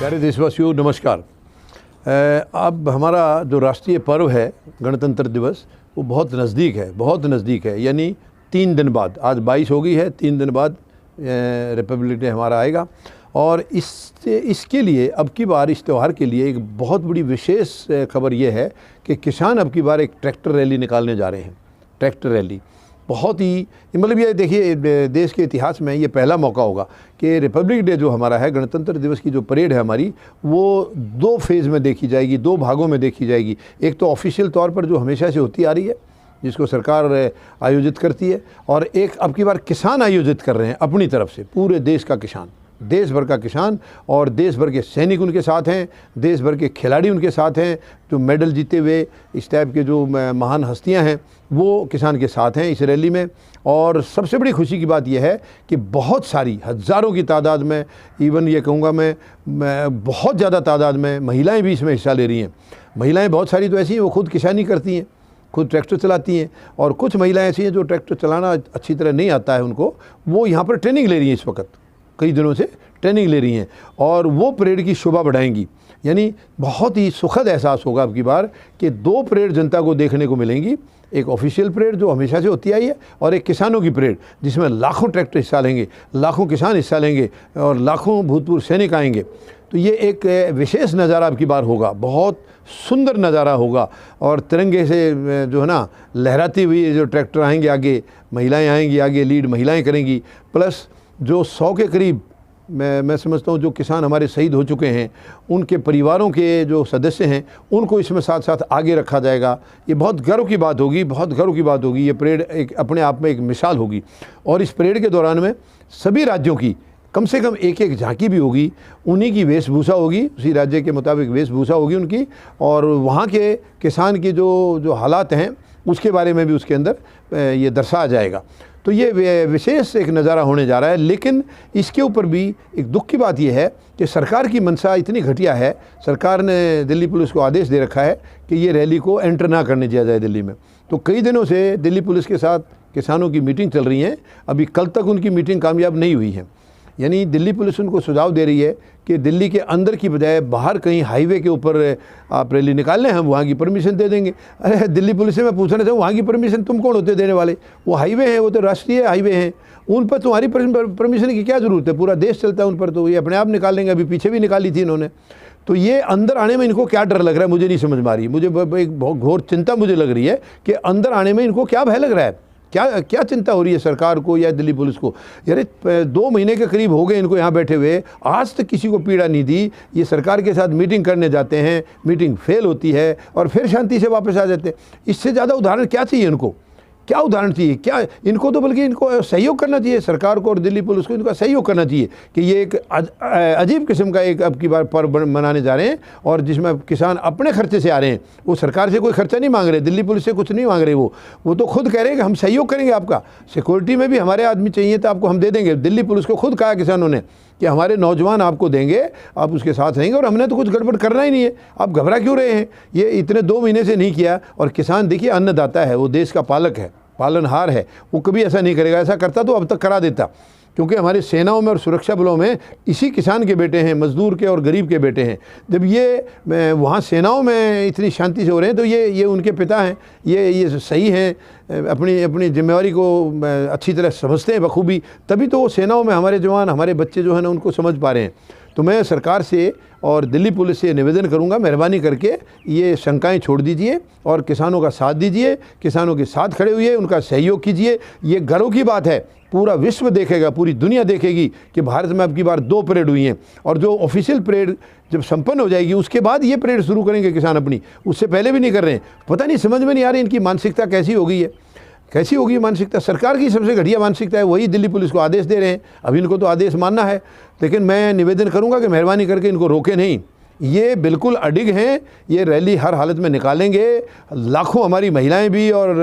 प्यारे देशवासियों नमस्कार। अब हमारा जो राष्ट्रीय पर्व है गणतंत्र दिवस वो बहुत नज़दीक है। यानी 3 दिन बाद, आज 22 हो गई है, 3 दिन बाद रिपब्लिक डे हमारा आएगा। और इसके लिए अब की बार इस त्यौहार के लिए एक बहुत बड़ी विशेष खबर ये है कि किसान अब की बार एक ट्रैक्टर रैली निकालने जा रहे हैं। ट्रैक्टर रैली बहुत ही, मतलब ये देखिए देश के इतिहास में ये पहला मौका होगा कि रिपब्लिक डे जो हमारा है, गणतंत्र दिवस की जो परेड है हमारी, वो 2 फेज़ में देखी जाएगी, 2 भागों में देखी जाएगी। एक तो ऑफिशियल तौर पर जो हमेशा से होती आ रही है, जिसको सरकार आयोजित करती है, और एक अब की बार किसान आयोजित कर रहे हैं अपनी तरफ से। पूरे देश का किसान, देश भर का किसान, और देश भर के सैनिक उनके साथ हैं, देश भर के खिलाड़ी उनके साथ हैं, जो मेडल जीते हुए इस टाइप के जो महान हस्तियां हैं वो किसान के साथ हैं इस रैली में। और सबसे बड़ी खुशी की बात यह है कि बहुत सारी, हज़ारों की तादाद में, इवन ये कहूँगा मैं बहुत ज़्यादा तादाद में महिलाएं भी इसमें हिस्सा ले रही हैं। महिलाएं बहुत सारी तो ऐसी हैं वो खुद किसानी करती हैं, खुद ट्रैक्टर चलाती हैं, और कुछ महिलाएं ऐसी हैं जो ट्रैक्टर चलाना अच्छी तरह नहीं आता है उनको, वो यहाँ पर ट्रेनिंग ले रही हैं, इस वक्त कई दिनों से ट्रेनिंग ले रही हैं, और वो परेड की शोभा बढ़ाएंगी। यानी बहुत ही सुखद एहसास होगा अब की बार कि 2 परेड जनता को देखने को मिलेंगी। एक ऑफिशियल परेड जो हमेशा से होती आई है, और एक किसानों की परेड जिसमें लाखों ट्रैक्टर हिस्सा लेंगे, लाखों किसान हिस्सा लेंगे, और लाखों भूतपूर्व सैनिक आएंगे। तो ये एक विशेष नज़ारा अब की बार होगा, बहुत सुंदर नज़ारा होगा। और तिरंगे से जो है ना लहराती हुई जो ट्रैक्टर आएंगे आगे, महिलाएं आएंगी आगे, लीड महिलाएं करेंगी। प्लस जो 100 के करीब मैं समझता हूँ जो किसान हमारे शहीद हो चुके हैं, उनके परिवारों के जो सदस्य हैं उनको इसमें साथ साथ आगे रखा जाएगा। ये बहुत गर्व की बात होगी, बहुत गर्व की बात होगी। ये परेड एक अपने आप में एक मिसाल होगी। और इस परेड के दौरान में सभी राज्यों की कम से कम एक झांकी भी होगी, उन्हीं की वेशभूषा होगी, उसी राज्य के मुताबिक वेशभूषा होगी उनकी, और वहाँ के किसान की जो हालात हैं उसके बारे में भी उसके अंदर ये दर्शाया जाएगा। तो ये विशेष एक नज़ारा होने जा रहा है। लेकिन इसके ऊपर भी एक दुख की बात यह है कि सरकार की मंशा इतनी घटिया है, सरकार ने दिल्ली पुलिस को आदेश दे रखा है कि ये रैली को एंटर ना करने दिया जाए दिल्ली में। तो कई दिनों से दिल्ली पुलिस के साथ किसानों की मीटिंग चल रही है, अभी कल तक उनकी मीटिंग कामयाब नहीं हुई है। यानी दिल्ली पुलिस उनको सुझाव दे रही है कि दिल्ली के अंदर की बजाय बाहर कहीं हाईवे के ऊपर आप रैली निकाल लें, हम वहाँ की परमिशन दे देंगे। अरे दिल्ली पुलिस से मैं पूछना चाहूँ, वहाँ की परमिशन तुम कौन होते देने वाले? वो हाईवे हैं, वो तो राष्ट्रीय हाईवे हैं, उन पर तुम्हारी परमिशन की क्या ज़रूरत है? पूरा देश चलता है उन पर, तो ये अपने आप निकाल लेंगे। अभी पीछे भी निकाली थी इन्होंने। तो ये अंदर आने में इनको क्या डर लग रहा है मुझे नहीं समझ में आ रही। मुझे एक बहुत घोर चिंता मुझे लग रही है कि अंदर आने में इनको क्या भय लग रहा है, क्या चिंता हो रही है सरकार को या दिल्ली पुलिस को। यार 2 महीने के करीब हो गए इनको यहाँ बैठे हुए, आज तक किसी को पीड़ा नहीं दी। ये सरकार के साथ मीटिंग करने जाते हैं, मीटिंग फेल होती है और फिर शांति से वापस आ जाते हैं। इससे ज़्यादा उदाहरण क्या चाहिए इनको? क्या उदाहरण चाहिए? क्या इनको तो बल्कि इनको सहयोग करना चाहिए, सरकार को और दिल्ली पुलिस को इनका सहयोग करना चाहिए कि ये एक अजीब किस्म का एक अब की बार पर्व मनाने जा रहे हैं, और जिसमें किसान अपने खर्चे से आ रहे हैं। वो सरकार से कोई खर्चा नहीं मांग रहे, दिल्ली पुलिस से कुछ नहीं मांग रहे। वो तो खुद कह रहे हैं कि हम सहयोग करेंगे, आपका सिक्योरिटी में भी हमारे आदमी चाहिए तो आपको हम दे देंगे। दिल्ली पुलिस को खुद कहा किसानों ने कि हमारे नौजवान आपको देंगे, आप उसके साथ रहेंगे, और हमने तो कुछ गड़बड़ करना ही नहीं है, आप घबरा क्यों रहे हैं? ये इतने 2 महीने से नहीं किया। और किसान देखिए अन्नदाता है, वो देश का पालक है, पालनहार है, वो कभी ऐसा नहीं करेगा। ऐसा करता तो अब तक करा देता, क्योंकि हमारी सेनाओं में और सुरक्षा बलों में इसी किसान के बेटे हैं, मजदूर के और गरीब के बेटे हैं। जब ये वहाँ सेनाओं में इतनी शांति से हो रहे हैं तो ये उनके पिता हैं, ये सही हैं, अपनी जिम्मेवारी को अच्छी तरह समझते हैं बखूबी, तभी तो वो सेनाओं में हमारे जवान, हमारे बच्चे जो हैं ना उनको समझ पा रहे हैं। तो मैं सरकार से और दिल्ली पुलिस से निवेदन करूंगा, मेहरबानी करके ये शंकाएं छोड़ दीजिए और किसानों का साथ दीजिए, किसानों के साथ खड़े हुए उनका सहयोग कीजिए। ये गर्व की बात है, पूरा विश्व देखेगा, पूरी दुनिया देखेगी कि भारत में अब की बार 2 परेड हुई हैं। और जो ऑफिशियल परेड जब संपन्न हो जाएगी उसके बाद ये परेड शुरू करेंगे किसान अपनी, उससे पहले भी नहीं कर रहे हैं। पता नहीं, समझ में नहीं आ रही इनकी मानसिकता कैसी हो गई है, कैसी होगी मानसिकता। सरकार की सबसे घटिया मानसिकता है, वही दिल्ली पुलिस को आदेश दे रहे हैं। अब इनको तो आदेश मानना है, लेकिन मैं निवेदन करूंगा कि मेहरबानी करके इनको रोके नहीं। ये बिल्कुल अडिग हैं, ये रैली हर हालत में निकालेंगे। लाखों हमारी महिलाएं भी और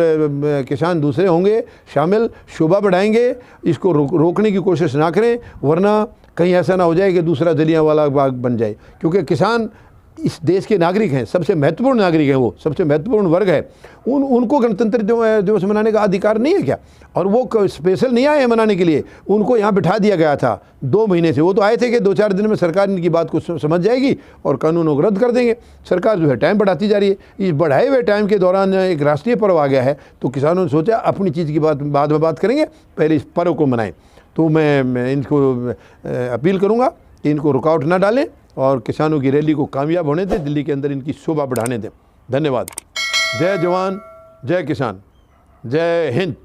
किसान दूसरे होंगे शामिल, शोभा बढ़ाएंगे। इसको रोकने की कोशिश ना करें, वरना कहीं ऐसा ना हो जाए कि दूसरा जलियांवाला बाग बन जाए। क्योंकि किसान इस देश के नागरिक हैं, सबसे महत्वपूर्ण नागरिक हैं, वो सबसे महत्वपूर्ण वर्ग है, उनको गणतंत्र दिवस मनाने का अधिकार नहीं है क्या? और वो स्पेशल नहीं आए हैं मनाने के लिए, उनको यहाँ बिठा दिया गया था 2 महीने से। वो तो आए थे कि 2-4 दिन में सरकार इनकी बात को समझ जाएगी और कानूनों को रद्द कर देंगे। सरकार जो है टाइम बढ़ाती जा रही है। इस बढ़ाए हुए टाइम के दौरान एक राष्ट्रीय पर्व आ गया है, तो किसानों ने सोचा अपनी चीज़ की बात बाद में बात करेंगे, पहले इस पर्व को मनाएं। तो मैं इनको अपील करूँगा कि इनको रुकावट ना डालें और किसानों की रैली को कामयाब होने दें, दिल्ली के अंदर इनकी शोभा बढ़ाने दें। धन्यवाद। जय जवान, जय किसान, जय हिंद।